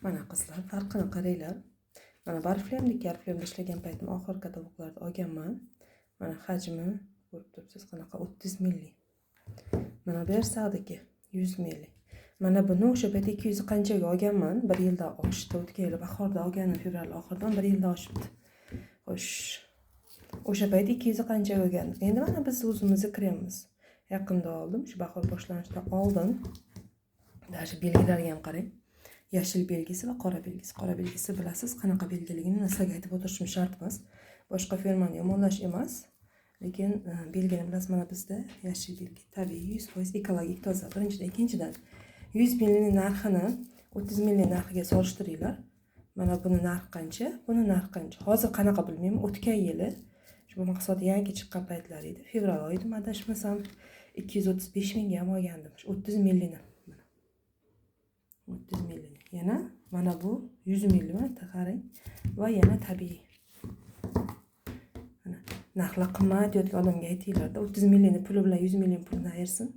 Mana qizlar, farqini qaranglar. Mana barflemdagi garflemda ishlagan paytim oxirgi kataloglarda olganman. Mana hajmi ko'rib turibsiz qanaqa 30 milli. Mana Bersag'dagi 100 milli. Mana buni o'sha payt 200 qanchaga olganman? 1 yilda oshdi. O'tgan yil bahorda olganim, fevral oxiridan 1 yilda oshibdi. Xo'sh. O'sha payt 200 qanchaga olgandim. Endi mana biz o'zimizni kremimiz. Yaqinda oldim, shu bahor boshlanishidan oldin. Даже belgilariga ham qarang. Yashil belgisi va qora belgisi. Qora belgisi bilasiz, qanaqa belgiligini sizlarga aytib o'tirishim shart emas. Boshqa firmani yomonlash emas. Lekin belgini bilasiz, mana bizda yashil belgi, tabiiy, 100% ekologik toza. Birinchidan, ikkinchidan 100 millining narxini 30 millining narxiga solishtiringlar. Mana buni narxi qancha, buni narxi qancha. Hozir qanaqa bilmayman, o'tgan yili shu mahsulot yangi chiqqan paytlar edi. Fevral oyida adashmasam 235 mingga ham olgandim. 30 millini. 30 millini. Yana mana bu 100 milli qarang va yana tabiiy. Mana narxlar qimmat deyotgan odamga aytinglarda 30 millini puli bilan 100 million pulini ayirsin.